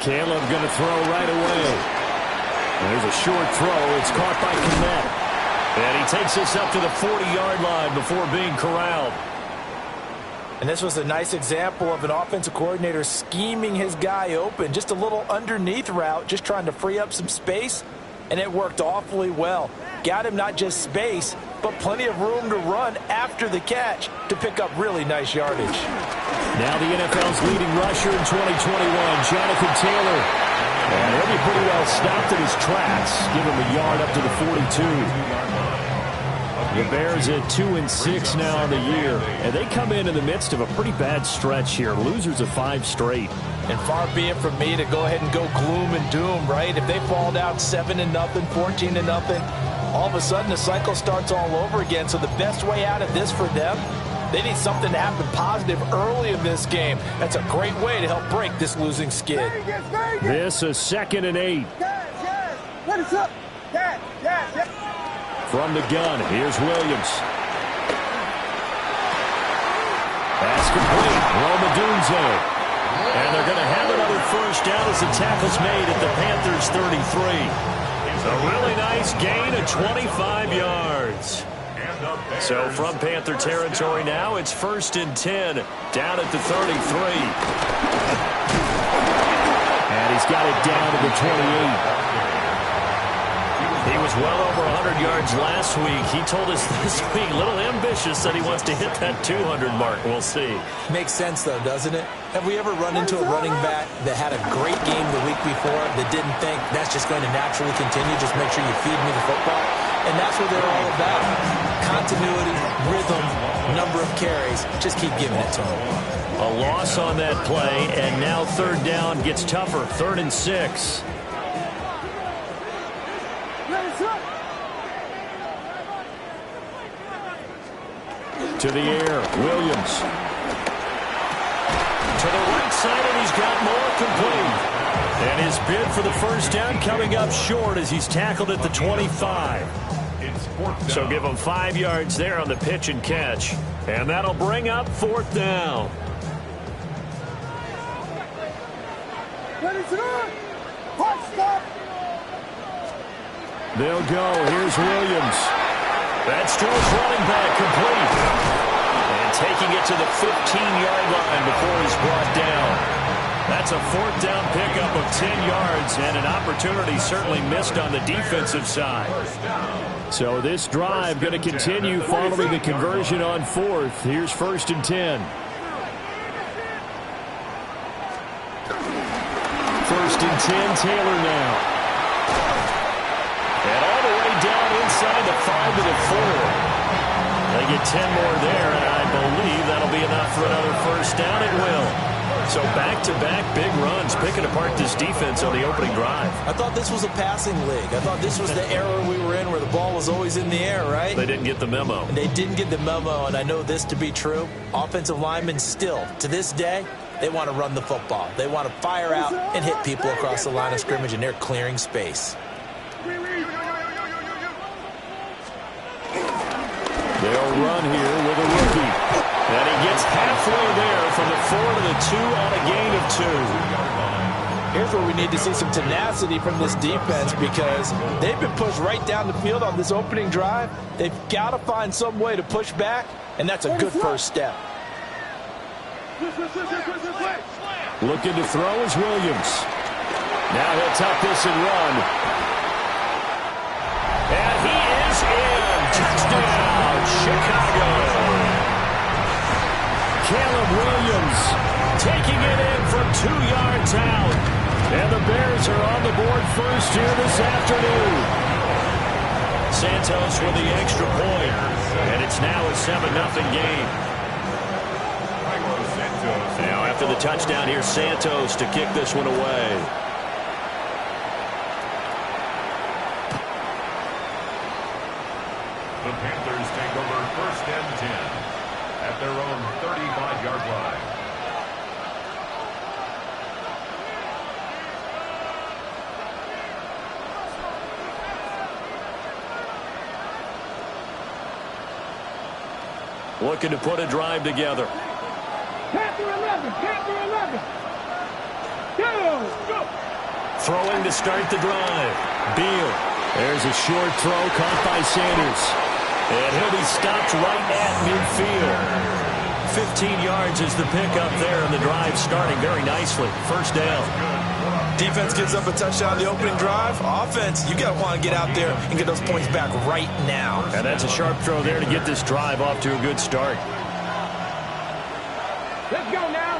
Caleb going to throw right away. There's a short throw. It's caught by Kmet. And he takes this up to the 40-yard line before being corralled. And this was a nice example of an offensive coordinator scheming his guy open. Just a little underneath route, just trying to free up some space. And it worked awfully well. Got him not just space, but plenty of room to run after the catch to pick up really nice yardage. Now the NFL's leading rusher in 2021, Jonathan Taylor. And he'll be pretty well stopped in his tracks. Give him a yard up to the 42. The Bears at 2-6 now in the year. And they come in the midst of a pretty bad stretch here. Losers of 5 straight. And far be it from me to go ahead and go gloom and doom, right? If they fall down 7-0, 14-0, all of a sudden the cycle starts all over again. So the best way out of this for them, they need something to happen positive early in this game. That's a great way to help break this losing skid. This is 2nd and 8. What is up? From the gun, here's Williams. Pass complete. Roma Dunze. And they're going to have another first down as the tackle's made at the Panthers' 33. A really nice gain of 25 yards. So from Panther territory now, it's 1st and 10 down at the 33. And he's got it down to the 28. He was well over 100 yards last week. He told us this week, a little ambitious, that he wants to hit that 200 mark. We'll see. Makes sense, though, doesn't it? Have we ever run into a running back that had a great game the week before that didn't think that's just going to naturally continue? Just make sure you feed me the football. And that's what they're all about. Continuity, rhythm, number of carries. Just keep giving it to him. A loss on that play, and now 3rd down gets tougher. 3rd and 6. To the air, Williams. To the right side, and he's got more complete. And his bid for the first down coming up short as he's tackled at the 25. So give him 5 yards there on the pitch and catch. And that'll bring up 4th down. They'll go. Here's Williams. That's to his running back, complete. And taking it to the 15-yard line before he's brought down. That's a 4th down pickup of 10 yards, and an opportunity certainly missed on the defensive side. So this drive going to continue following the conversion on 4th. Here's 1st and 10. 1st and 10, Taylor now. And all the way down inside the 5 to the 4. They get 10 more there, and I believe that'll be enough for another first down. It will. So back-to-back big runs, picking apart this defense on the opening drive. I thought this was a passing league. I thought this was the era we were in where the ball was always in the air, right? They didn't get the memo. And they didn't get the memo, and I know this to be true. Offensive linemen still, to this day, they want to run the football. They want to fire out and hit people across the line of scrimmage, and they're clearing space. They'll run here with a rookie. And he gets halfway there from the 4 to the 2 on a gain of 2. Here's where we need to see some tenacity from this defense because they've been pushed right down the field on this opening drive. They've got to find some way to push back, and that's a good first step. Looking to throw is Williams. Now he'll tuck this and run. And he is in. Touchdown, Chicago. Caleb Williams taking it in from 2 yards out. And the Bears are on the board first here this afternoon. Santos with the extra point. And it's now a 7-0 game. Now after the touchdown, here's Santos to kick this one away. The Panthers take over 1st and 10 at their own 35-yard line. Looking to put a drive together. Panther 11, Panther 11. Go! Throwing to start the drive. Beal. There's a short throw caught by Sanders. And he'll be stopped right at midfield. 15 yards is the pickup there, and the drive starting very nicely. First down. Defense gives up a touchdown on the opening drive. Offense, you got to want to get out there and get those points back right now. And that's a sharp throw there to get this drive off to a good start. Let's go now.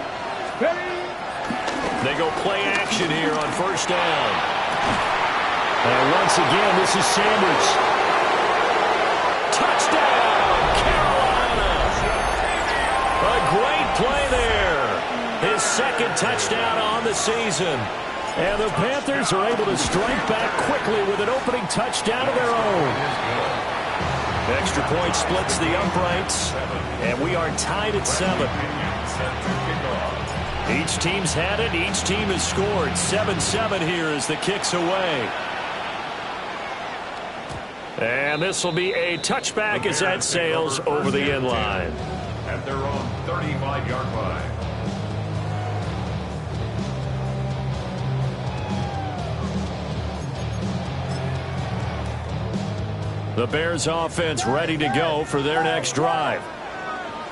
Ready? They go play action here on first down. And once again, this is Sanders. Touchdown, Carolina. A great play there. His second touchdown on the season. And the Panthers are able to strike back quickly with an opening touchdown of their own. Extra point splits the uprights. And we are tied at 7. Each team's had it. Each team has scored. 7-7 here as the kick's away. And this will be a touchback as that sails over the end line. At their own 35-yard line. The Bears offense ready to go for their next drive.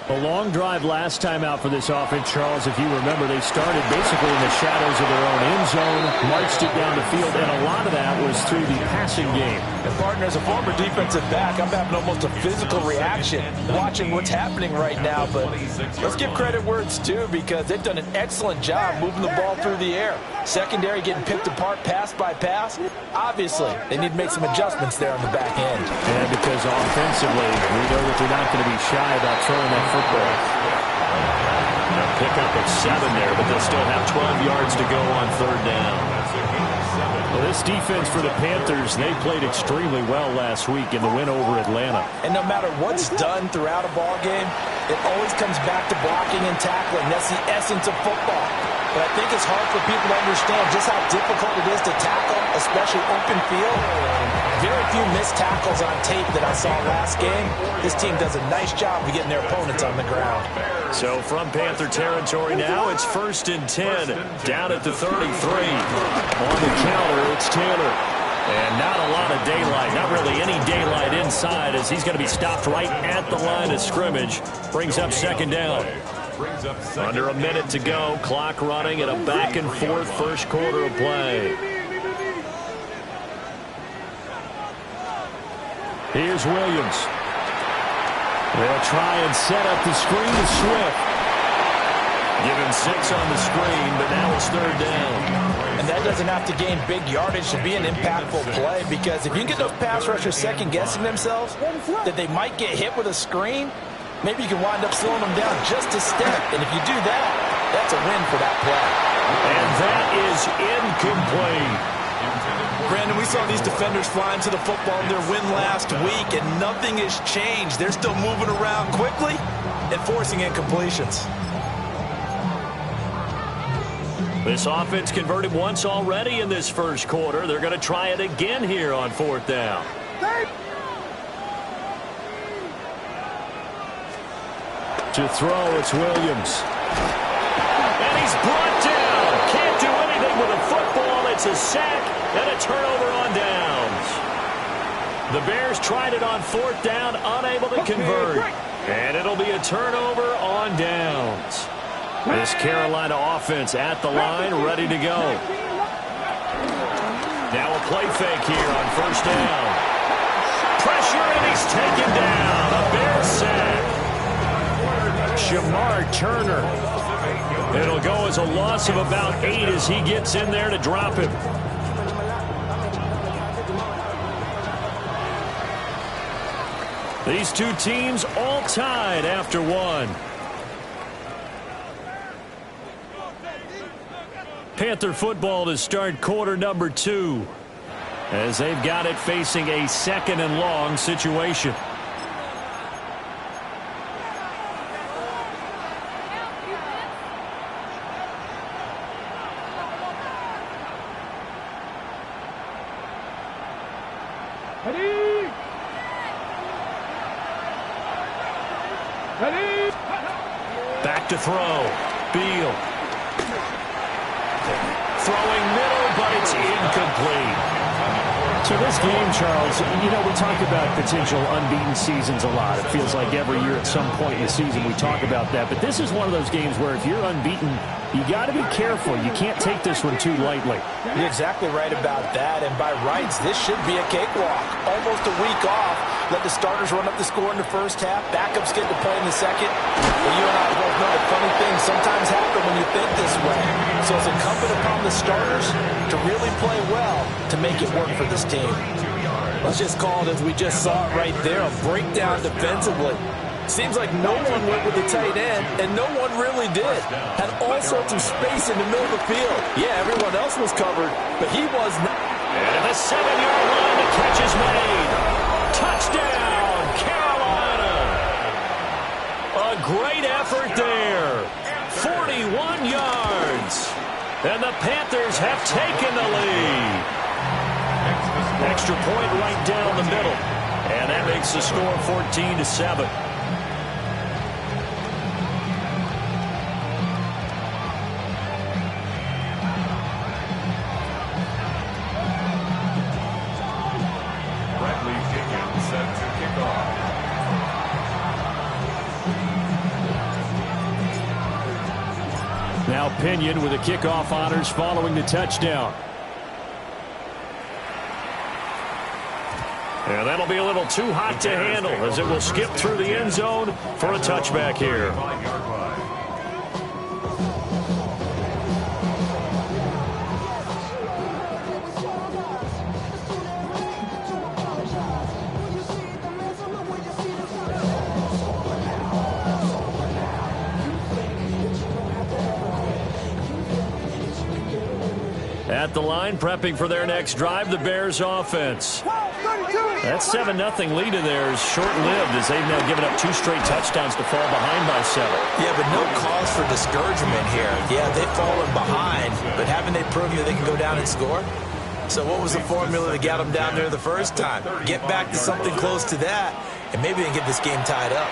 A long drive last time out for this offense, Charles. If you remember, they started basically in the shadows of their own end zone, marched it down the field, and a lot of that was through the passing game. And partner, as a former defensive back, I'm having almost a physical reaction watching what's happening right now. But let's give credit where it's due, because they've done an excellent job moving the ball through the air. Secondary getting picked apart pass by pass. Obviously, they need to make some adjustments there on the back end. And because offensively, we know that they're not going to be shy about throwing that football. A pickup of 7 there, but they'll still have 12 yards to go on third down. Well, this defense for the Panthers, they played extremely well last week in the win over Atlanta. And no matter what's done throughout a ball game, it always comes back to blocking and tackling. That's the essence of football. But I think it's hard for people to understand just how difficult it is to tackle, especially open field. Very few missed tackles on tape that I saw last game. This team does a nice job of getting their opponents on the ground. So from Panther territory now, it's 1st and 10, down at the 33. On the counter, it's Taylor. And not a lot of daylight, not really any daylight inside, as he's going to be stopped right at the line of scrimmage. Brings up second down. Under a minute to go, clock running at a back-and-forth first quarter of play. Here's Williams. They'll try and set up the screen to Swift. Give him 6 on the screen, but now it's third down. And that doesn't have to gain big yardage to be an impactful play, because if you can get those pass rushers second-guessing themselves that they might get hit with a screen, maybe you can wind up slowing them down just a step. And if you do that, that's a win for that play. And that is incomplete. Brandon, we saw these defenders flying to the football in their win last week, and nothing has changed. They're still moving around quickly and forcing incompletions. This offense converted once already in this first quarter. They're going to try it again here on fourth down. To throw, it's Williams. And he's brought down. Can't do anything with a football. It's a sack and a turnover on downs. The Bears tried it on fourth down, unable to convert. And it'll be a turnover on downs. This Carolina offense at the line, ready to go. Now a play fake here on first down. Pressure, and he's taken down. A Bears sack. Shamar Turner. It'll go as a loss of about 8 as he gets in there to drop him. These two teams all tied after one. Panther football to start quarter number 2, as they've got it facing a 2nd and long situation. Back to throw. Beal. throwing middle, but it's incomplete. So this game, Charles, you know, we talk about potential unbeaten seasons a lot. It feels like every year at some point in the season we talk about that. But this is one of those games where if you're unbeaten, you got to be careful. You can't take this one too lightly. You're exactly right about that. And by rights, this should be a cakewalk. Almost a week off. Let the starters run up the score in the first half. Backups get to play in the second. Well, you and I both know the funny things sometimes happen when you think this way. So it's incumbent upon the starters to really play well to make it work for this team. Let's just call it, as we just saw it right there, a breakdown defensively. Seems like no one went with the tight end, and no one really did. Had all sorts of space in the middle of the field. Yeah, everyone else was covered, but he was not. And the 7-yard line, the catch is made. Touchdown, Carolina. A great effort there. 41 yards. And the Panthers have taken the lead. Extra point right down the middle. And that makes the score 14-7. Set to kick off. Now Pinion with the kickoff honors following the touchdown. And that'll be a little too hot to handle as it will skip through the end zone for a touchback here. At the line, prepping for their next drive, the Bears offense. That 7-0 lead of theirs short-lived as they've now given up 2 straight touchdowns to fall behind by 7. Yeah, but no cause for discouragement here. Yeah, they've fallen behind, but haven't they proven that they can go down and score? So what was the formula that got them down there the first time? Get back to something close to that, and maybe they can get this game tied up.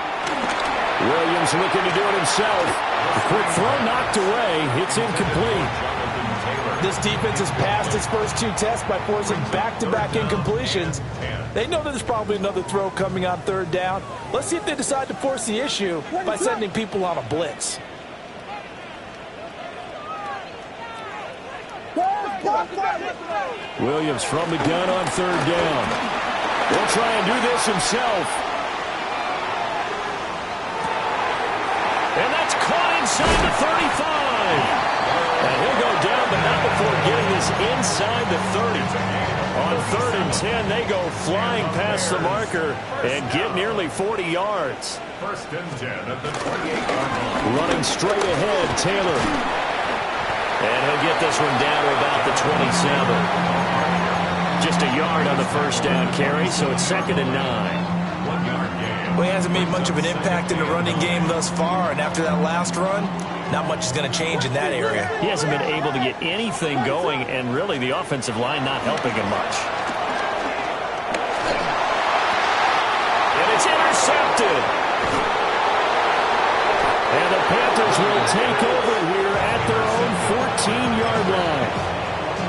Williams looking to do it himself. A quick throw knocked away. It's incomplete. This defense has passed its first 2 tests by forcing back-to-back incompletions. They know that there's probably another throw coming on 3rd down. Let's see if they decide to force the issue by sending people on a blitz. Williams from the gun on 3rd down. He'll try and do this himself. And that's caught inside the 35. And he'll go down, but not before getting this inside the 30. On 3rd and 10, they go flying past the marker and get nearly 40 yards. 1st and 10 at the 28-yard line. Running straight ahead, Taylor. And he'll get this one down to about the 27. Just a yard on the 1st down carry, so it's 2nd and 9. 1-yard gain. Well, he hasn't made much of an impact in the running game thus far, and after that last run, not much is going to change in that area. He hasn't been able to get anything going, and really the offensive line not helping him much. And it's intercepted. And the Panthers will take over here at their own 14-yard line.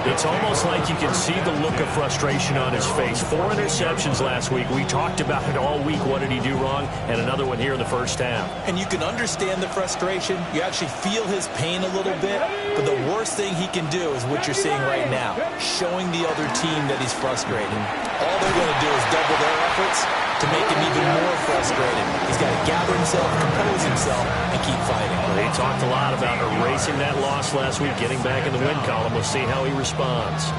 It's almost like you can see the look of frustration on his face. 4 interceptions last week. We talked about it all week. What did he do wrong? And another one here in the 1st half. And you can understand the frustration. You actually feel his pain a little bit. But the worst thing he can do is what you're seeing right now, showing the other team that he's frustrated. All they're going to do is double their efforts to make him even more frustrated. He's got to gather himself, compose himself, and keep fighting. Well, he talked a lot about erasing that loss last week, getting back in the win column. We'll see how he responds.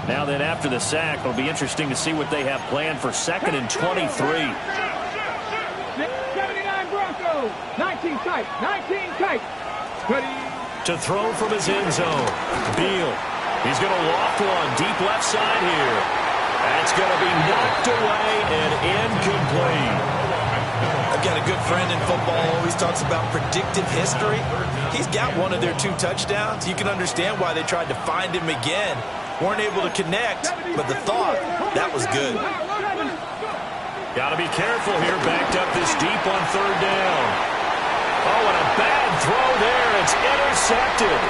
Now then, after the sack, it'll be interesting to see what they have planned for 2nd and 23. 79 Broncos. 19 tight. 19 tight. Ready. To throw from his end zone. Beal. He's going to loft one deep left side here. That's going to be knocked away and incomplete. I've got a good friend in football who always talks about predictive history. He's got one of their 2 touchdowns. You can understand why they tried to find him again. Weren't able to connect, but the thought, that was good. Got to be careful here, backed up this deep on third down. Oh, and a bad throw there. It's intercepted.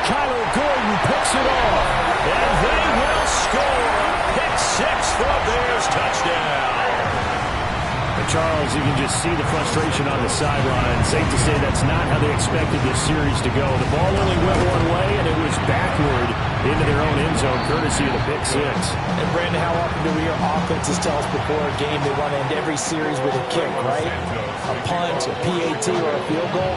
Kyler Gordon picks it off. And they will score. Pick six for a Bears touchdown. And Charles, you can just see the frustration on the sideline. Safe to say that's not how they expected this series to go. The ball only went one way, and it was backward into their own end zone, courtesy of the pick six. And, Brandon, how often do we hear offenses tell us before a game they want to end every series with a kick, right? A punt, a PAT, or a field goal.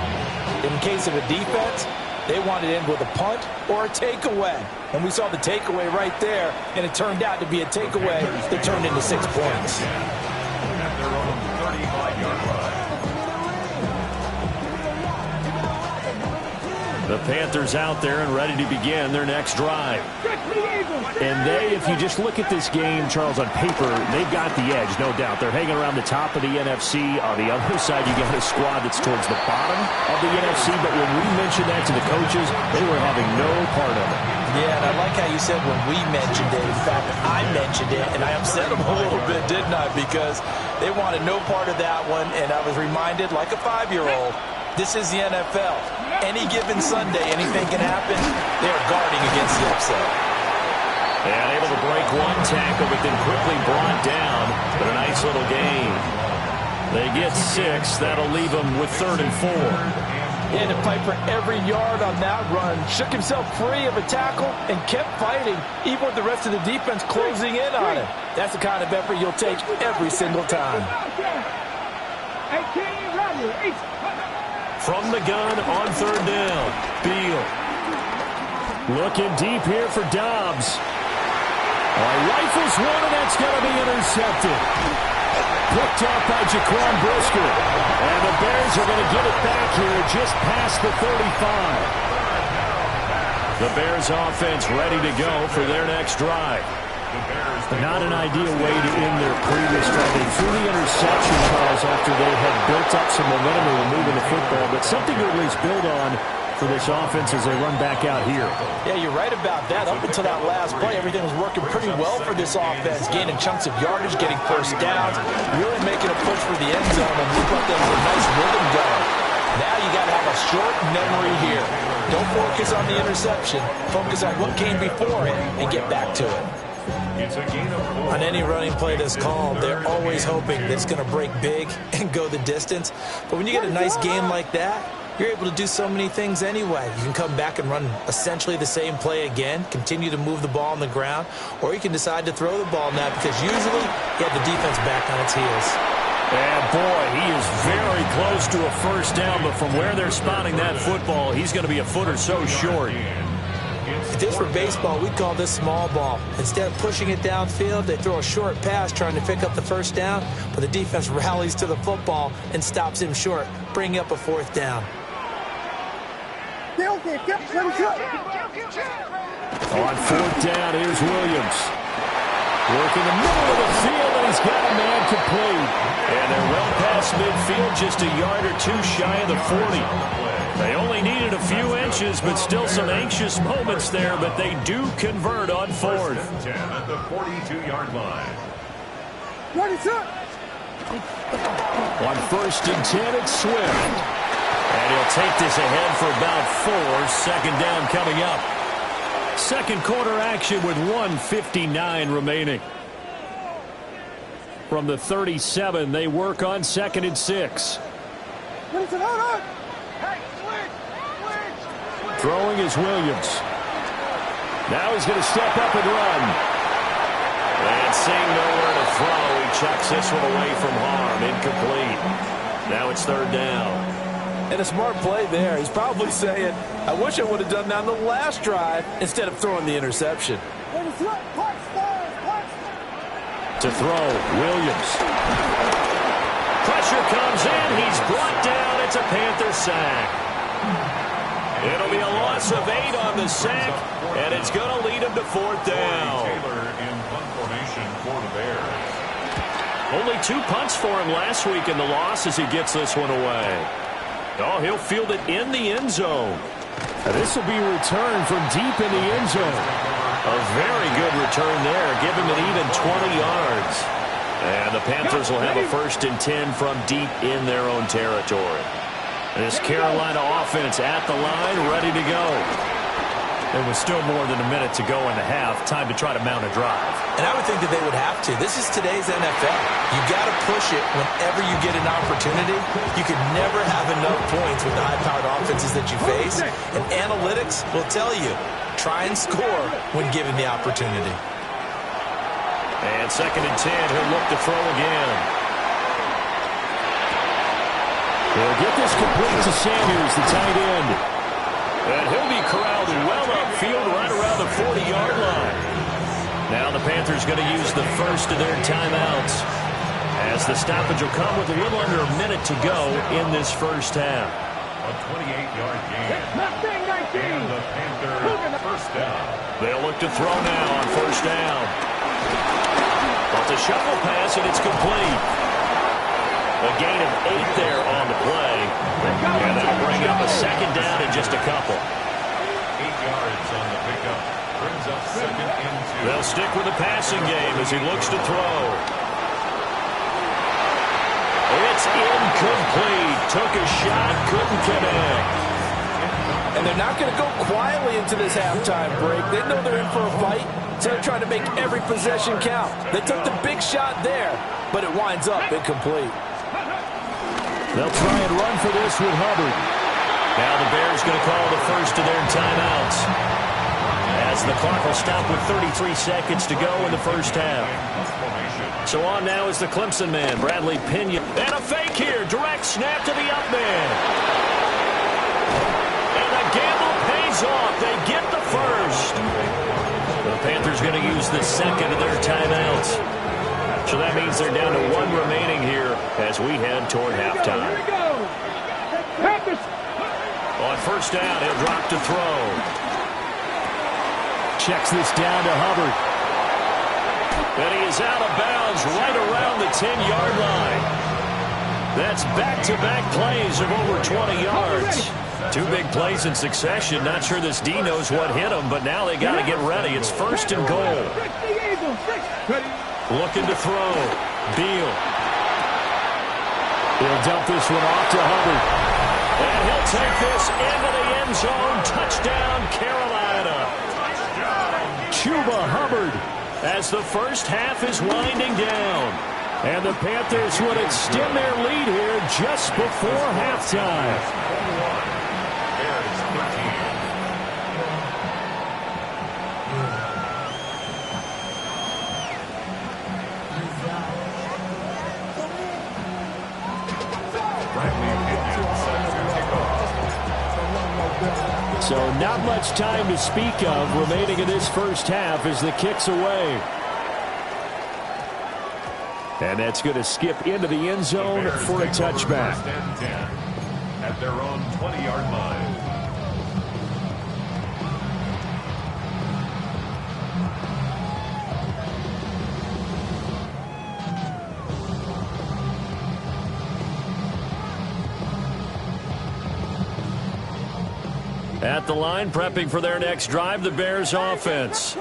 In case of a defense, they wanted to end with a punt or a takeaway. And we saw the takeaway right there, and it turned out to be a takeaway that turned into 6 points. At their own 35-yard line. The Panthers out there and ready to begin their next drive. And they, if you just look at this game, Charles, on paper, they've got the edge, no doubt. They're hanging around the top of the NFC. On the other side, you got a squad that's towards the bottom of the NFC. But when we mentioned that to the coaches, they were having no part of it. Yeah, and I like how you said when we mentioned it. In fact, I mentioned it, and I upset them a little bit, didn't I? Because they wanted no part of that one, and I was reminded, like a 5-year-old, this is the NFL. Any given Sunday, anything can happen. They're guarding against the upset. And able to break one tackle, but then quickly brought down. But a nice little gain. They get 6. That'll leave them with 3rd and 4. Yeah, to fight for every yard on that run. Shook himself free of a tackle and kept fighting, even with the rest of the defense closing in on him. That's the kind of effort you'll take every single time. From the gun on 3rd down. Beal. Looking deep here for Dobbs. Rifles one, and that's going to be intercepted. Picked up by Jaquan Brisker. And the Bears are going to get it back here just past the 35. The Bears offense ready to go for their next drive. Not an ideal way to end their previous drive. They threw the interception, Charles, after they had built up some momentum and were moving the football, but something to at least build on for this offense as they run back out here. Yeah, you're right about that. Up until that last play, everything was working pretty well for this offense, gaining chunks of yardage, getting first downs, really making a push for the end zone, and look like there was a nice rhythm going. Now you got to have a short memory here. Don't focus on the interception. Focus on what came before it and get back to it. On any running play that's called, they're always hoping that it's going to break big and go the distance. But when you get a nice game like that, you're able to do so many things anyway. You can come back and run essentially the same play again, continue to move the ball on the ground, or you can decide to throw the ball now because usually you have the defense back on its heels. And boy, he is very close to a first down, but from where they're spotting that football, he's going to be a foot or so short. If this were baseball, we'd call this small ball. Instead of pushing it downfield, they throw a short pass trying to pick up the first down, but the defense rallies to the football and stops him short, bringing up a 4th down. On 4th down, here's Williams. Working the middle of the field, and he's got a man complete. And they're well past midfield, just a yard or two shy of the 40. They only needed a few inches, but still some anxious moments there, but they do convert on 4th. 10 at the 42-yard line. On 1st and 10, it's Swift. And he'll take this ahead for about 4. 2nd down coming up. Second quarter action with 1:59 remaining. From the 37, they work on 2nd and 6. Throwing is Williams. Now he's going to step up and run. And seeing nowhere to throw, he chucks this one away from harm. Incomplete. Now it's 3rd down. And a smart play there. He's probably saying, I wish I would have done that on the last drive instead of throwing the interception. To throw, Williams. Pressure comes in. He's brought down. It's a Panther sack. It'll be a loss of 8 on the sack, and it's going to lead him to 4th down. Taylor in punt formation for the Bears. Only 2 punts for him last week in the loss as he gets this one away. Oh, he'll field it in the end zone. This will be returned from deep in the end zone. A very good return there. Give him an even 20 yards. And the Panthers will have a 1st and 10 from deep in their own territory. This Carolina offense at the line, ready to go. There was still more than a minute to go in the half. Time to try to mount a drive. And I would think that they would have to. This is today's NFL. You got to push it whenever you get an opportunity. You could never have enough points with the high-powered offenses that you face. And analytics will tell you, try and score when given the opportunity. And 2nd and 10, he'll look to throw again. They'll get this complete to Sanders, the tight end. And he'll be corralled well upfield right around the 40-yard line. Now the Panthers going to use the first of their timeouts, as the stoppage will come with a little under a minute to go in this first half. A 28-yard gain. And the Panthers 1st down. They'll look to throw now on 1st down. But the shuffle pass, and it's complete. A gain of 8 there on the play. And that'll bring up a 2nd down in just a couple. 8 yards on the pickup. Brings up 2nd and 2. They'll stick with the passing game as he looks to throw. It's incomplete. Took a shot, couldn't connect. And they're not going to go quietly into this halftime break. They know they're in for a fight, so they're trying to make every possession count. They took the big shot there, but it winds up incomplete. They'll try and run for this with Hubbard. Now the Bears going to call the first of their timeouts, as the clock will stop with 33 seconds to go in the first half. So on now is the Clemson man, Bradley Pinion. And a fake here. Direct snap to the up man. And the gamble pays off. They get the first. The Panthers going to use the 2nd of their timeouts. So that means they're down to 1 remaining here as we head toward halftime. On 1st down, he'll drop to throw. Checks this down to Hubbard. And he is out of bounds right around the 10-yard line. That's back-to-back plays of over 20 yards. 2 big plays in succession. Not sure this D knows what hit him, but now they got to get ready. It's 1st and goal. Looking to throw. Beal. He'll dump this one off to Hubbard. And he'll take this into the end zone. Touchdown, Carolina. Chuba Hubbard. As the first half is winding down. And the Panthers would extend their lead here just before halftime. So not much time to speak of remaining in this first half as the kick's away. And that's going to skip into the end zone for a touchback. 1st and 10 at their own 20-yard line. At the line, prepping for their next drive, the Bears offense.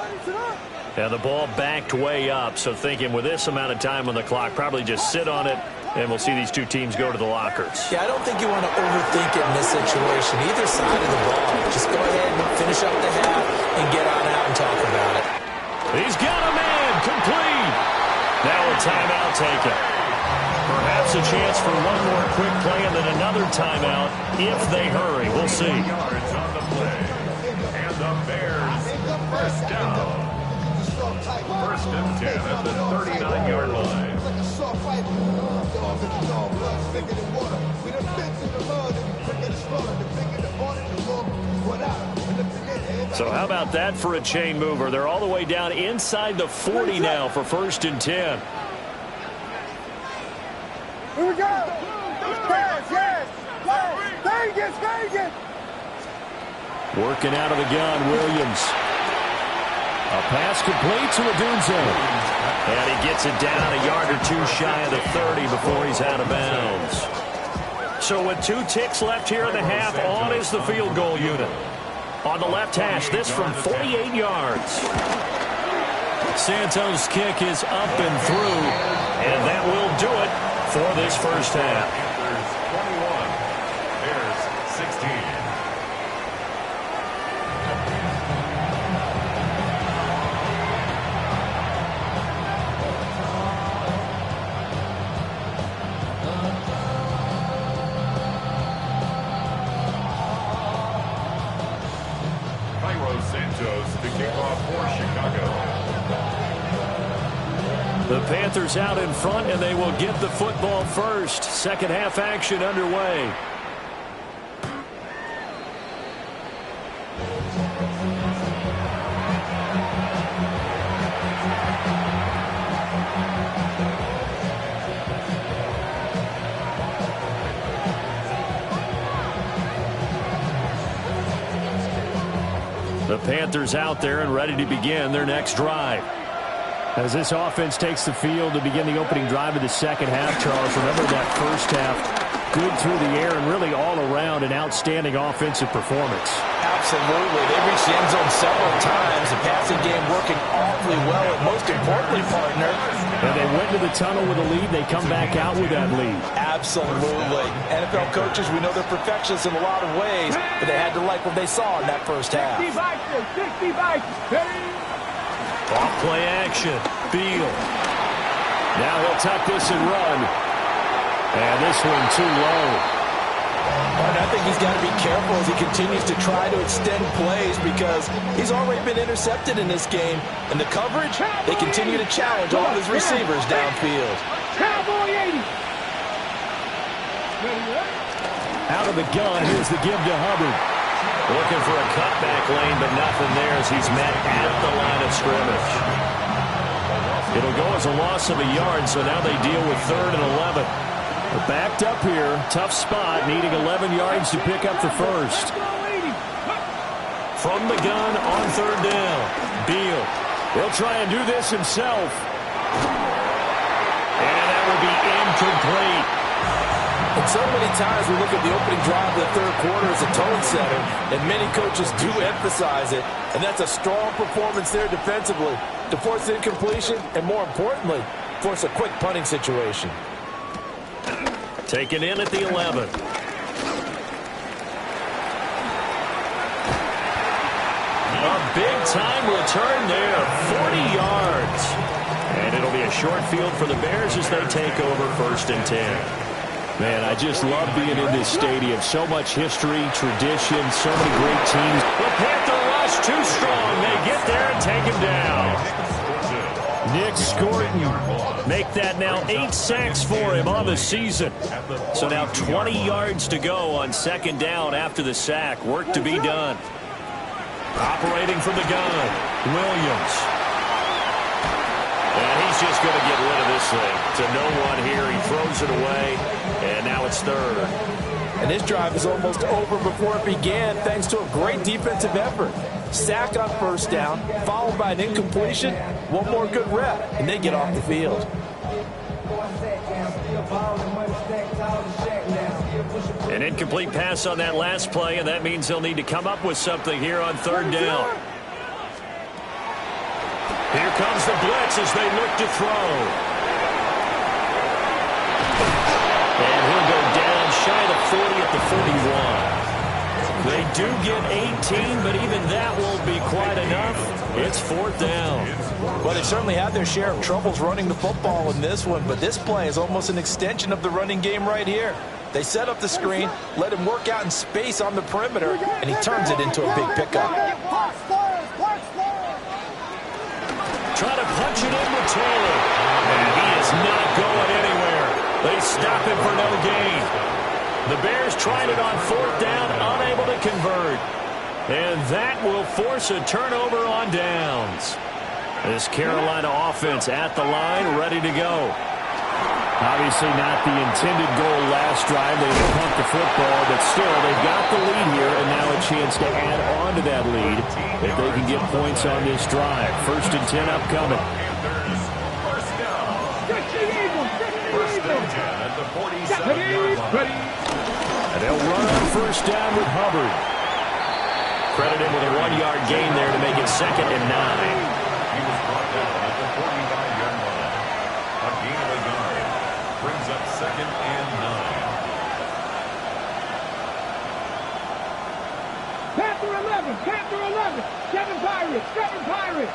And the ball backed way up, so thinking with this amount of time on the clock, probably just sit on it, and we'll see these 2 teams go to the lockers. Yeah, I don't think you want to overthink it in this situation. Either side of the ball. Just go ahead and finish up the half and get on out and talk about it. He's got a man, complete. Now a timeout taken. Perhaps a chance for one more quick play and then another timeout if they hurry. We'll see. Yards on the play. And the Bears 1st down. 1st and 10 at the 39-yard line. So how about that for a chain mover? They're all the way down inside the 40 now for 1st and 10. Here we go. Yes. Vegas. Working out of the gun, Williams. A pass complete to Odunze. And he gets it down a yard or 2 shy of the 30 before he's out of bounds. So with 2 ticks left here in the half, on is the field goal unit. On the left hash, this from 48 yards. Santos' kick is up and through. And that will do it for this first half. Panthers 21, Bears 16. Santos to kick off for Chicago. The Panthers out in front, and they will get the football first. Second half action underway. The Panthers out there and ready to begin their next drive. As this offense takes the field to begin the opening drive of the second half, Charles, remember that first half, good through the air and really all around an outstanding offensive performance. Absolutely. They reached the end zone several times. The passing game working awfully well, and most importantly, partner. And they went to the tunnel with a lead. They come back out with that lead. Absolutely. NFL coaches, we know they're perfectionists in a lot of ways, but they had to like what they saw in that first half. 60 Vikings. Off play action. Beal. Now he'll tuck this and run. And this one too low. And I think he's got to be careful as he continues to try to extend plays because he's already been intercepted in this game. And the coverage, they continue to challenge all his receivers downfield. Cowboy 80. Out of the gun, here's the give to Hubbard. Looking for a cutback lane, but nothing there as he's met at the line of scrimmage. It'll go as a loss of a yard, so now they deal with 3rd and 11. They're backed up here, tough spot, needing 11 yards to pick up the first. From the gun on 3rd down, Beal. He'll try and do this himself. And that will be incomplete. And so many times we look at the opening drive of the third quarter as a tone setter, and many coaches do emphasize it, and that's a strong performance there defensively to force incompletion and, more importantly, force a quick punting situation. Taken in at the 11. A big-time return there, 40 yards. And it'll be a short field for the Bears as they take over 1st and 10. Man, I just love being in this stadium. So much history, tradition, so many great teams. The Panther rush too strong. They get there and take him down. Nick Scorton make that now 8 sacks for him on the season. So now 20 yards to go on 2nd down after the sack. Work to be done. Operating from the gun, Williams. And he's just going to get rid of this thing to no one here. He throws it away, and now it's 3rd. And this drive is almost over before it began thanks to a great defensive effort. Sack on 1st down, followed by an incompletion. One more good rep, and they get off the field. An incomplete pass on that last play, and that means they'll need to come up with something here on 3rd down. Here comes the blitz as they look to throw. And he'll go down shy of 40 at the 41. They do get 18, but even that won't be quite enough. It's 4th down. Well, they certainly had their share of troubles running the football in this one, but this play is almost an extension of the running game right here. They set up the screen, let him work out in space on the perimeter, and he turns it into a big pickup. Try to punch it in with Taylor. And he is not going anywhere. They stop him for no gain. The Bears tried it on 4th down, unable to convert. And that will force a turnover on downs. This Carolina offense at the line, ready to go. Obviously not the intended goal last drive. They pumped the football, but still they've got the lead here, and now a chance to add on to that lead if they can get points on this drive. 1st and 10 upcoming. First down. First and 10 at the 47-yard line. And they'll run on 1st down with Hubbard. Credited with a 1-yard gain there to make it 2nd and 9. He was brought down at the 45-yard line. A gain of a yard. 2nd and 9. Panther 11, Panther 11, 7 Pirates, 7 Pirates.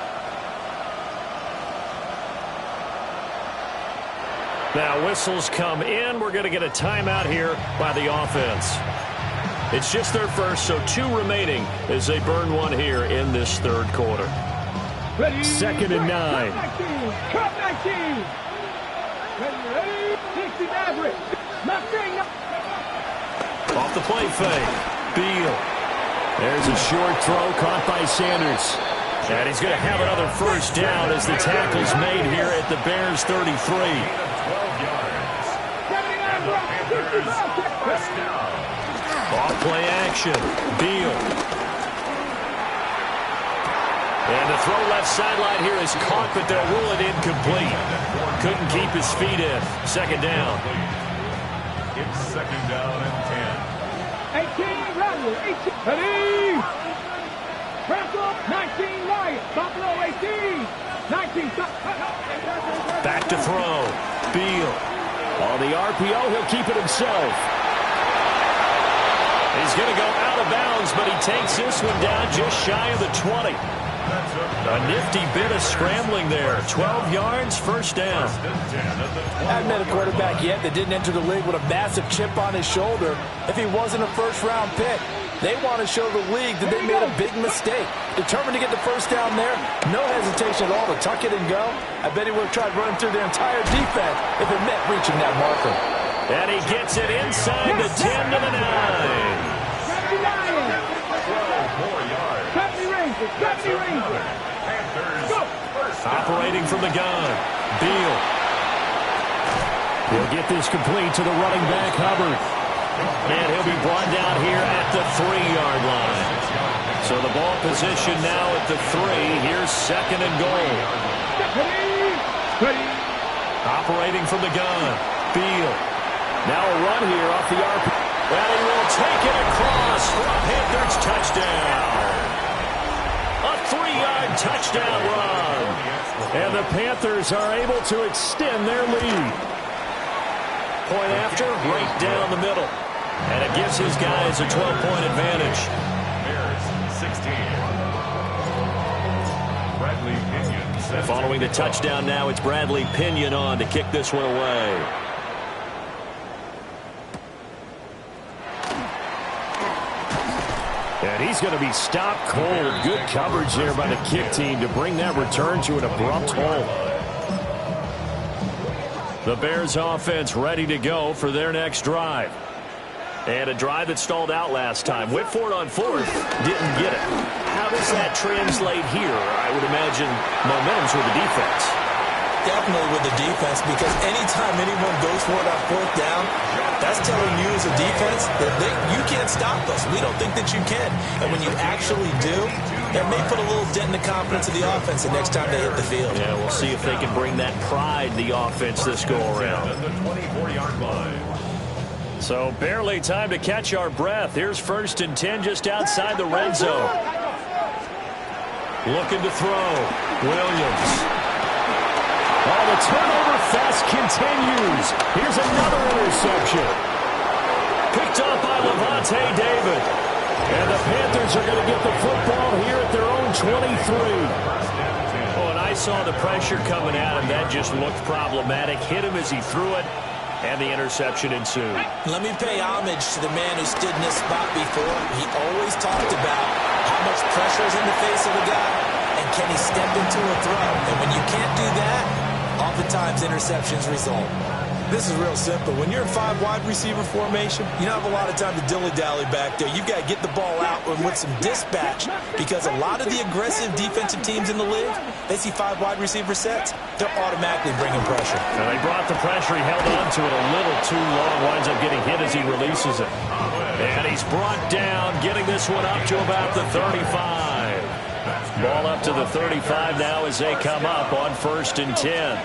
Now whistles come in. We're going to get a timeout here by the offense. It's just their first, so 2 remaining as they burn one here in this 3rd quarter. Ready, 2nd and 9. Cut 19. Ready, 60 Maverick. Nothing. Off the play fake. Beal. There's a short throw caught by Sanders. And he's going to have another first down as the tackle's made here at the Bears 33. 12 yards. 79 first down. Off play action. Beal. And the throw left sideline here is caught, but they'll rule it incomplete. Couldn't keep his feet in. 2nd down. It's 2nd down and 10. 18 Rattler, 18. Ready. Purple, 19 Lions. Buffalo 18. 19. Back to throw. Beal. On the RPO, he'll keep it himself. He's going to go out of bounds, but he takes this one down just shy of the 20. A nifty bit of scrambling there. 12 yards, first down. I haven't met a quarterback yet that didn't enter the league with a massive chip on his shoulder if he wasn't a first-round pick. They want to show the league that they made a big mistake. Determined to get the first down there, no hesitation at all to tuck it and go. I bet he would have tried running through their entire defense if it meant reaching that marker. And he gets it inside the 10 to the 9. 79. 12 more yards. 70 Rangers, 70 Rangers. Panthers. Go. Operating from the gun. Beal. He'll get this complete to the running back, Hubbard. And he'll be brought down here at the 3-yard line. So the ball position now at the 3. Here's 2nd and goal. Ready. Operating from the gun. Beal. Now a run here off the RP. And he will take it across for a Panthers touchdown. A 3-yard touchdown run. And the Panthers are able to extend their lead. Point after, right down the middle. And it gives his guys a 12-point advantage. Bears 16. Bradley Pinion. Following the touchdown now, it's Bradley Pinion on to kick this one away. And he's going to be stopped cold. Good coverage there by the kick team to bring that return to an abrupt halt. The Bears offense ready to go for their next drive. And a drive that stalled out last time. Went for it on 4th, didn't get it. How does that translate here? I would imagine momentum's with the defense. Definitely with the defense, because anytime anyone goes for it on 4th down, that's telling you as a defense that you can't stop us. We don't think that you can. And when you actually do, that may put a little dent in the confidence of the offense the next time they hit the field. Yeah, we'll see if they can bring that pride to the offense this go-around. The 24-yard line. So barely time to catch our breath. Here's 1st and 10 just outside the red zone. Looking to throw. Williams. Oh, the turnover fest continues. Here's another interception. Picked up by Levante David. And the Panthers are going to get the football here at their own 23. Oh, and I saw the pressure coming at him. That just looked problematic. Hit him as he threw it. And the interception ensued. Let me pay homage to the man who stood in this spot before. He always talked about how much pressure is in the face of a guy, and can he step into a throw. And when you can't do that, oftentimes interceptions result. This is real simple. When you're in 5 wide receiver formation, you don't have a lot of time to dilly-dally back there. You've got to get the ball out with some dispatch, because a lot of the aggressive defensive teams in the league, they see 5 wide receiver sets, they're automatically bringing pressure. And they brought the pressure. He held on to it a little too long. Winds up getting hit as he releases it. And he's brought down, getting this one up to about the 35. Ball up to the 35 now as they come up on 1st and 10.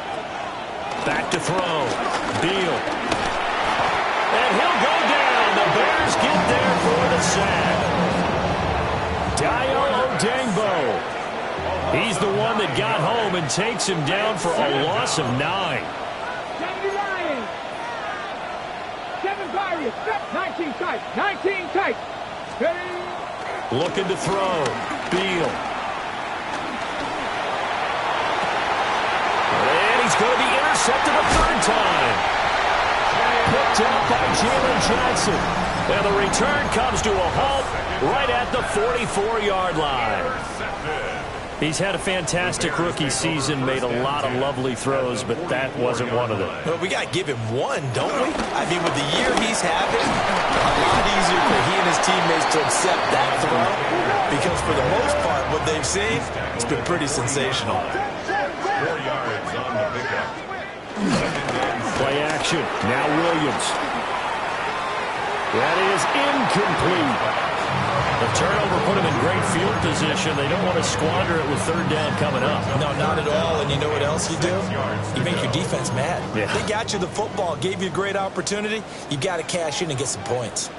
Back to throw. Beal. And he'll go down. The Bears get there for the sack. Dio Odengbo. He's the one that got home and takes him down for a loss of 9. 7 barriers. 19 tight. 19 tight. Ready? Looking to throw. Beal. And he's going to be intercepted a third time. Picked up by Jalen Johnson. And the return comes to a halt right at the 44-yard line. He's had a fantastic rookie season, made a lot of lovely throws, but that wasn't one of them. Well, we got to give him one, don't we? I mean, with the year he's having, a lot easier for he and his teammates to accept that throw, because for the most part, what they've seen, it's been pretty sensational. 4 yards on the pickup. Play action. Now Williams. That is incomplete. The turnover put him in great field position. They don't want to squander it with third down coming up. No, not at all. And you know what else you do? You make your defense mad. Yeah. They got you the football, gave you a great opportunity. You got to cash in and get some points.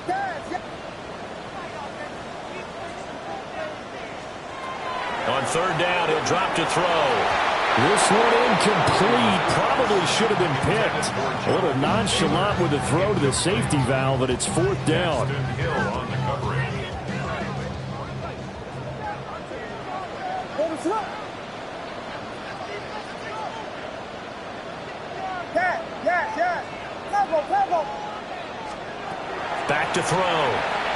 On third down, he'll drop to throw. This one incomplete. Probably should have been picked. A little nonchalant with the throw to the safety valve, but it's fourth down. Hill on the coverage. Back to throw.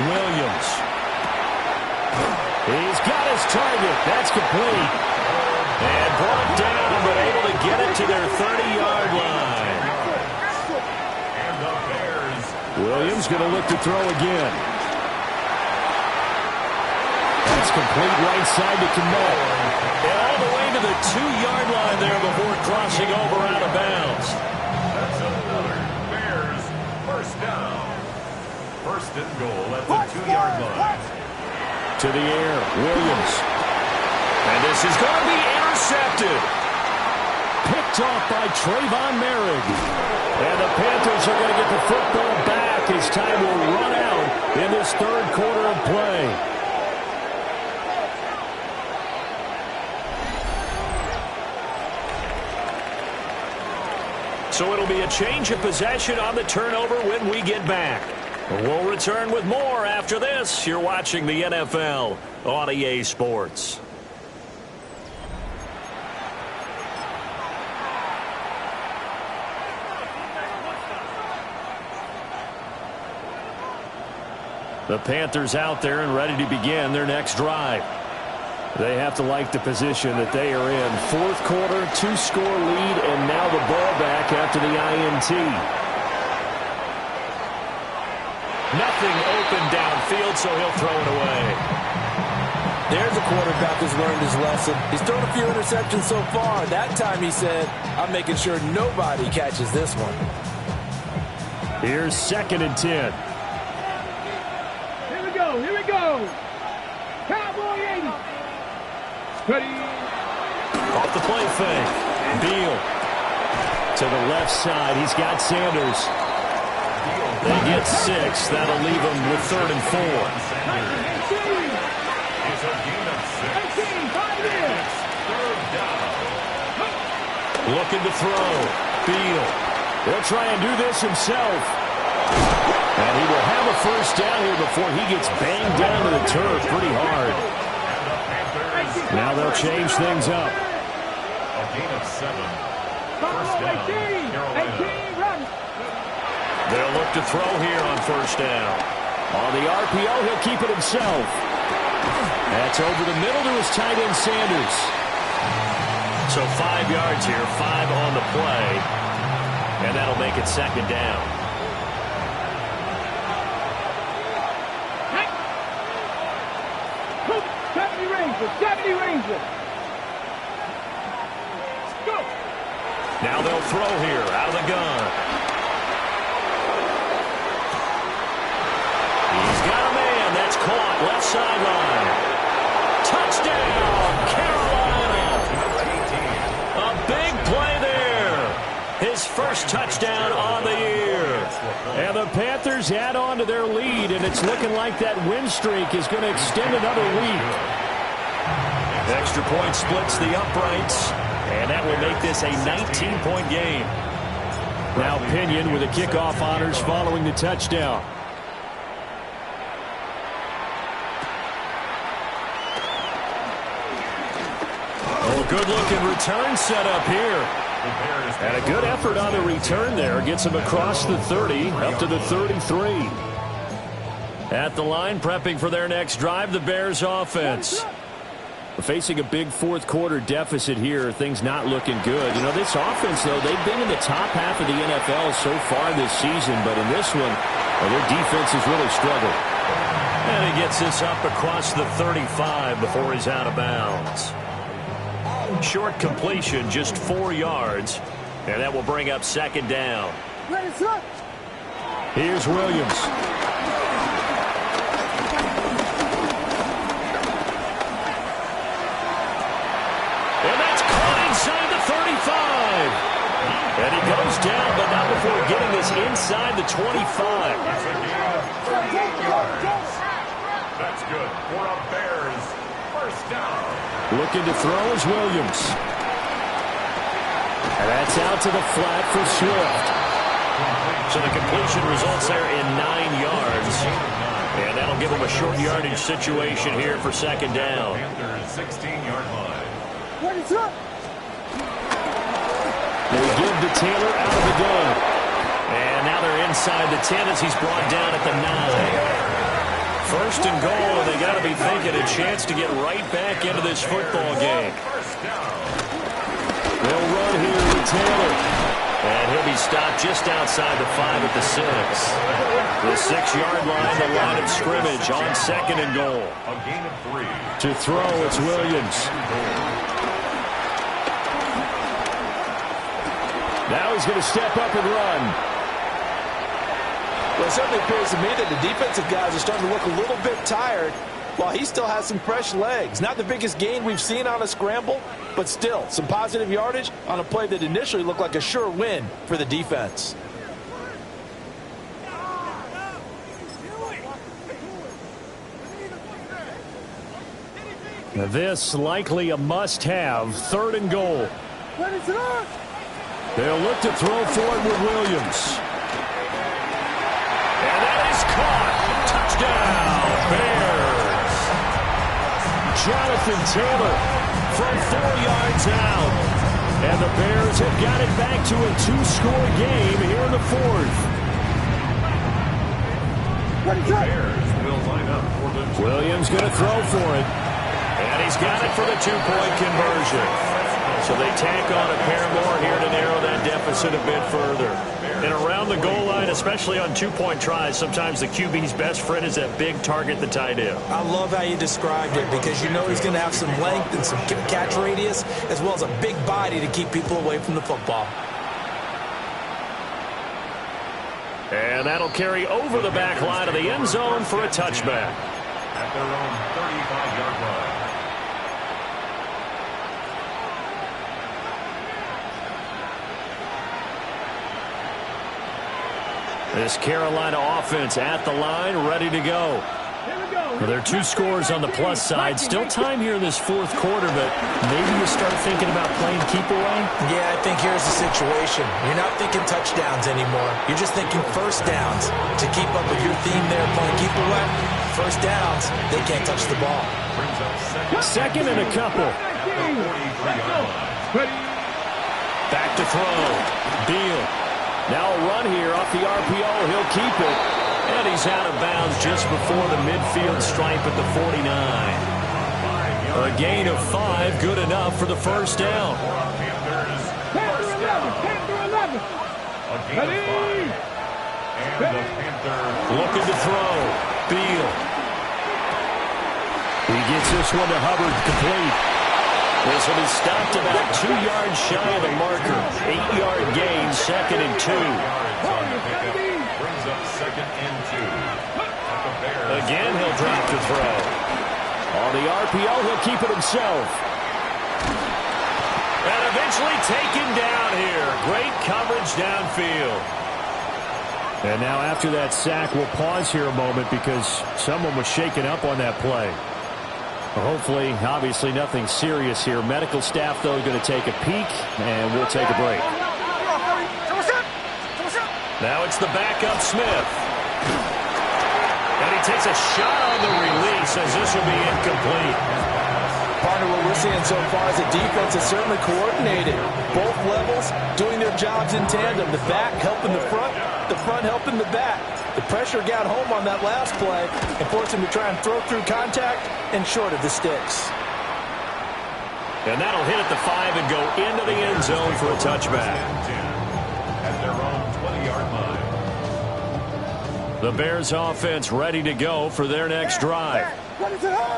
Williams. He's got his target. That's complete. And brought down, but able to get it to their 30-yard line. And the Bears. Williams going to look to throw again. That's complete right side to Komet. And all the way to the 2-yard line there before crossing over out of bounds. That's another Bears first down. First and goal at the 2-yard line. To the air, Williams. And this is going to be intercepted. Picked off by Trayvon Merrick. And the Panthers are going to get the football back as time will run out in this third quarter of play. So it'll be a change of possession on the turnover when we get back. We'll return with more after this. You're watching the NFL on EA Sports. The Panthers out there and ready to begin their next drive. They have to like the position that they are in. Fourth quarter, 2-score lead, and now the ball back after the INT. Nothing open downfield, so he'll throw it away. There's a quarterback who's learned his lesson. He's thrown a few interceptions so far. That time he said, I'm making sure nobody catches this one. Here's 2nd and 10. Here we go. Here we go. Cowboy 80. Ready. Off the play fake. Beal. To the left side, he's got Sanders. They get 6. That'll leave them with 3rd and 4. It's a gain of 6. 18, 5 years. Third down. Looking to throw. Beal. He'll try and do this himself. And he will have a first down here before he gets banged down to the turf pretty hard. Now they'll change things up. A gain of 7. First down. 18, Carolina. 18, run. They'll look to throw here on first down. On the RPO, he'll keep it himself. That's over the middle to his tight end, Sanders. So 5 yards here, 5 on the play. And that'll make it 2nd down. Hey. 70 Rangers, 70 Rangers. Go. Now they'll throw here out of the gun. He's got a man. That's caught. Left sideline. Touchdown, Carolina. A big play there. His first touchdown on the year. And the Panthers add on to their lead, and it's looking like that win streak is going to extend another week. Extra point splits the uprights, and that will make this a 19-point game. Now Pinion with the kickoff honors following the touchdown. Oh, good-looking return set up here. And a good effort on the return there. Gets him across the 30, up to the 33. At the line, prepping for their next drive, the Bears offense. We're facing a big fourth-quarter deficit here. Things not looking good. You know, this offense, though, they've been in the top half of the NFL so far this season. But in this one, well, their defense has really struggled. And he gets this up across the 35 before he's out of bounds. Short completion, just 4 yards. And that will bring up second down. Here's Williams. And that's caught inside the 35. And he goes down, but not before getting this inside the 25. That's good for a Bears first down. Looking to throw is Williams. And that's out to the flat for Swift. So the completion results there in 9 yards. And that'll give him a short yardage situation here for second down. Panthers 16-yard line. They give to Taylor out of the gun. And now they're inside the 10 as he's brought down at the 9. First and goal, and they got to be thinking a chance to get right back into this football game. They'll run here with Taylor. And he'll be stopped just outside the 5 at the 6. The 6-yard line, the line of scrimmage on second and goal. A gain of 3. To throw, it's Williams. Now he's going to step up and run. Well, it certainly appears to me that the defensive guys are starting to look a little bit tired while he still has some fresh legs. Not the biggest gain we've seen on a scramble, but still some positive yardage on a play that initially looked like a sure win for the defense. Now this likely a must-have. Third and goal. They'll look to throw forward with Williams. And that is caught. Touchdown, Bears. Jonathan Taylor from 4 yards out. And the Bears have got it back to a 2-score game here in the fourth. Bears will line up for the Williams going to throw for it. And he's got it for the 2-point conversion. So they tack on a pair more here to narrow that deficit a bit further. And around the goal line, especially on 2-point tries, sometimes the QB's best friend is that big target, the tight end. I love how you described it because you know he's going to have some length and some catch radius as well as a big body to keep people away from the football. And that'll carry over the back line of the end zone for a touchback. at their own 35-yard line. This Carolina offense at the line, ready to go. Well, there are 2 scores on the plus side. Still time here in this fourth quarter, but maybe you start thinking about playing keep away? Yeah, I think here's the situation. You're not thinking touchdowns anymore. You're just thinking first downs. To keep up with your theme there, playing keep away, first downs, they can't touch the ball. Second and a couple. Back to throw. Beal. Now a run here off the RPO. He'll keep it. And he's out of bounds just before the midfield stripe at the 49. A gain of 5, good enough for the first down. Looking to throw. Beal. He gets this one to Hubbard, complete. This will be stopped about 2 yards shy of the marker. 8-yard gain, second and 2. Brings up second and 2. Again, he'll drop to throw. On the RPO, he'll keep it himself. And eventually taken down here. Great coverage downfield. And now after that sack, we'll pause here a moment because someone was shaken up on that play. Hopefully, obviously nothing serious here. Medical staff, though, going to take a peek, and we'll take a break. Now it's the backup Smith. And he takes a shot on the release as this will be incomplete. Partner, what we're seeing so far is the defense is certainly coordinated. Both levels doing their jobs in tandem. The back helping the front helping the back. The pressure got home on that last play and forced him to try and throw through contact and short of the sticks. And that'll hit at the 5 and go into the end zone for a touchback. At their own 20-yard line. The Bears offense ready to go for their next drive.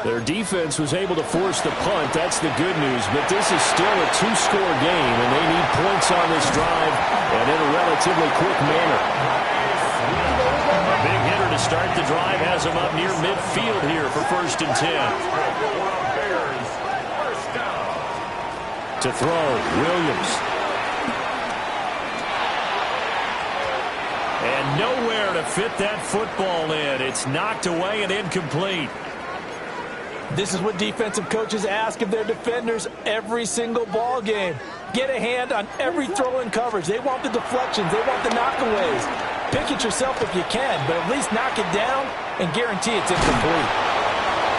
Their defense was able to force the punt. That's the good news. But this is still a two-score game, and they need points on this drive and in a relatively quick manner. A big hitter to start the drive has him up near midfield here for 1st and 10. Bears, first down. To throw, Williams. And nowhere to fit that football in. It's knocked away and incomplete. This is what defensive coaches ask of their defenders every single ball game. Get a hand on every throw in coverage. They want the deflections. They want the knockaways. Pick it yourself if you can, but at least knock it down and guarantee it's incomplete.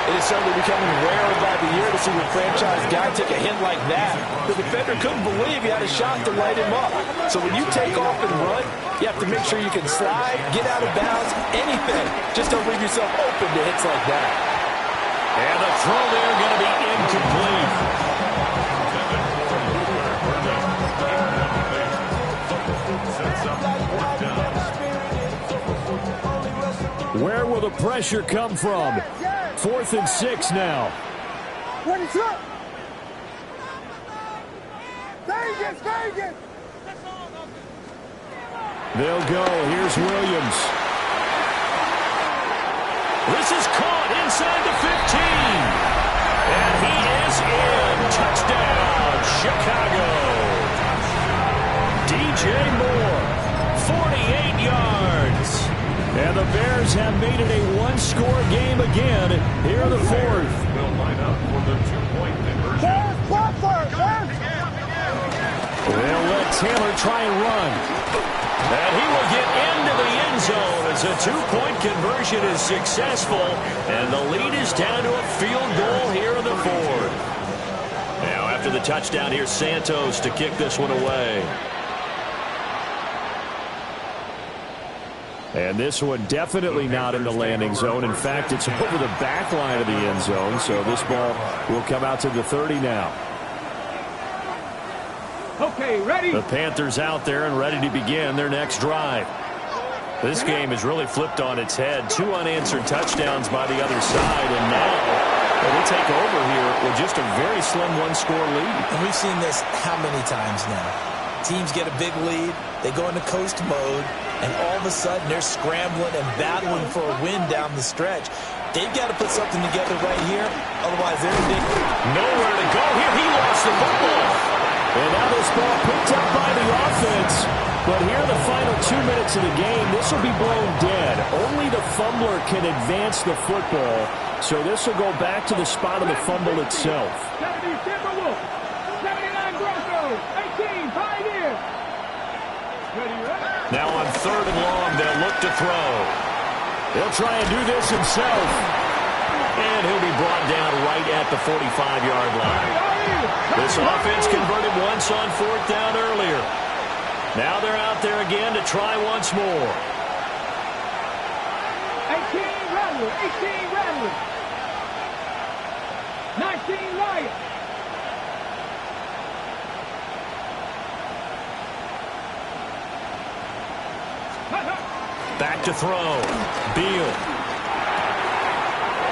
It is certainly becoming rarer by the year to see your franchise guy take a hit like that. The defender couldn't believe he had a shot to light him up. So when you take off and run, you have to make sure you can slide, get out of bounds, anything. Just don't leave yourself open to hits like that. And the throw there going to be incomplete. Where will the pressure come from? 4th and 6 now. Vegas! They'll go. Here's Williams. This is caught inside the 15. And he is in. Touchdown, Chicago. DJ Moore, 48 yards. And the Bears have made it a one-score game again here in the 4th. Will line up for the two-point conversion. They'll let Taylor try and run. And he will get into the end zone as a two-point conversion is successful. And the lead is down to a field goal here in the 4th. Now after the touchdown, here's Santos to kick this one away. And this one definitely not in the landing zone. In fact, it's over the back line of the end zone. So this ball will come out to the 30 now. Okay, ready? The Panthers out there and ready to begin their next drive. This game has really flipped on its head. 2 unanswered touchdowns by the other side. And now they take over here with just a very slim one-score lead. And we've seen this how many times now? Teams get a big lead, they go into coast mode, and all of a sudden they're scrambling and battling for a win down the stretch. They've got to put something together right here, otherwise they're in big. Nowhere to go here. He lost the football. And now this ball picked up by the offense. But here in the final 2 minutes of the game, this will be blown dead. Only the fumbler can advance the football. So this will go back to the spot of the fumble itself. 70 Timberwolves, 79 Broncos, 18 Pioneers. Ready? Now on 3rd and long, they'll look to throw. He'll try and do this himself. And he'll be brought down right at the 45-yard line. This offense converted once on 4th down earlier. Now they're out there again to try once more. 18 Rattlers, 18 Rattlers, 19 Lions. Back to throw. Beal.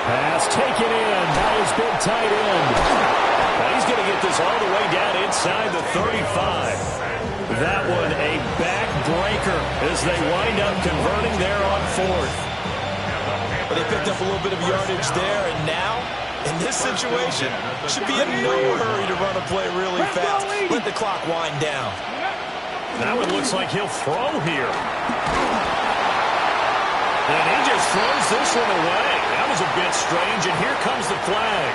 Pass taken in by his big tight end. Now he's going to get this all the way down inside the 35. That one a backbreaker as they wind up converting there on 4th. But they picked up a little bit of yardage there, and now, in this situation, should be in no hurry to run a play really fast. Let the clock wind down. That one looks like he'll throw here. And he just throws this one away. That was a bit strange, and here comes the flag.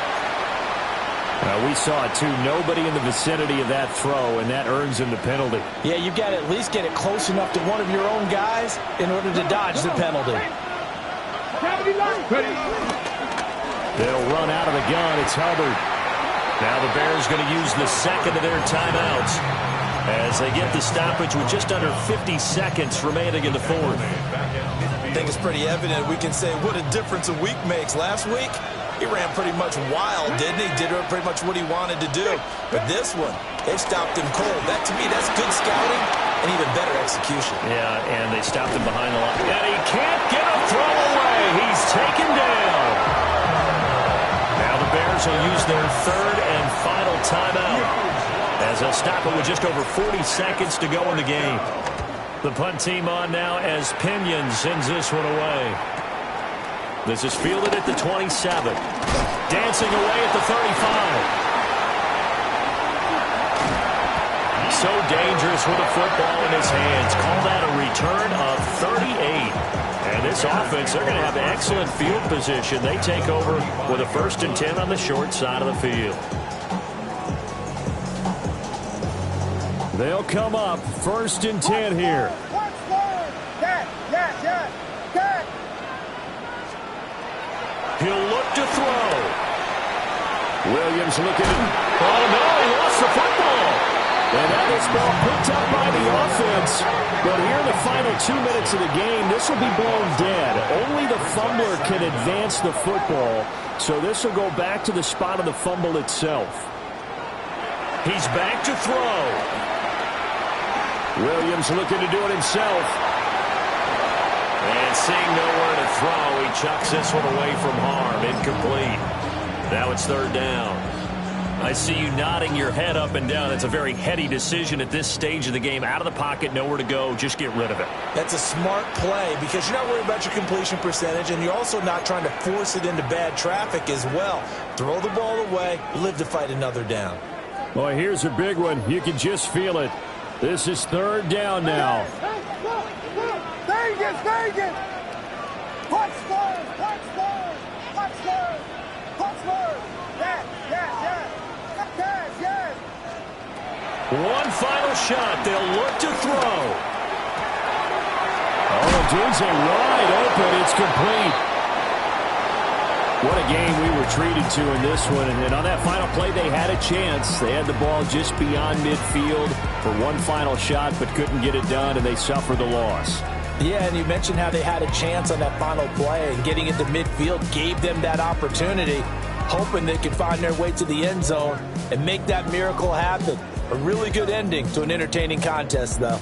We saw it, too. Nobody in the vicinity of that throw, and that earns him the penalty. Yeah, you've got to at least get it close enough to one of your own guys in order to dodge the penalty. They'll run out of the gun. It's Hubbard. Now the Bears going to use the second of their timeouts as they get the stoppage with just under 50 seconds remaining in the fourth. I think it's pretty evident we can say what a difference a week makes. Last week, he ran pretty much wild, didn't he? Did pretty much what he wanted to do. But this one, they stopped him cold. That, to me, that's good scouting and even better execution. Yeah, and they stopped him behind the line. And he can't get a throw away. He's taken down. Now the Bears will use their third and final timeout as they'll stop it with just over 40 seconds to go in the game. The punt team on now as Pinion sends this one away. This is fielded at the 27. Dancing away at the 35. So dangerous with a football in his hands. Call that a return of 38. And this offense, they're going to have excellent field position. They take over with a 1st and 10 on the short side of the field. They'll come up 1st and 10 here. He'll look to throw. Williams looking at... Oh, no, he lost the football. And that is ball picked up by the offense. But here in the final 2 minutes of the game, this will be blown dead. Only the fumbler can advance the football. So this will go back to the spot of the fumble itself. He's back to throw. Williams looking to do it himself. And seeing nowhere to throw, he chucks this one away from harm. Incomplete. Now it's 3rd down. I see you nodding your head up and down. It's a very heady decision at this stage of the game. Out of the pocket, nowhere to go. Just get rid of it. That's a smart play because you're not worried about your completion percentage, and you're also not trying to force it into bad traffic as well. Throw the ball away, live to fight another down. Boy, here's a big one. You can just feel it. This is 3rd down now. Vegas! Punch first! One final shot. They'll look to throw. Oh, Deuce wide open. It's complete. What a game we were treated to in this one. And on that final play, they had a chance. They had the ball just beyond midfield for one final shot, but couldn't get it done, and they suffered the loss. Yeah, and you mentioned how they had a chance on that final play, and getting into midfield gave them that opportunity, hoping they could find their way to the end zone and make that miracle happen. A really good ending to an entertaining contest, though.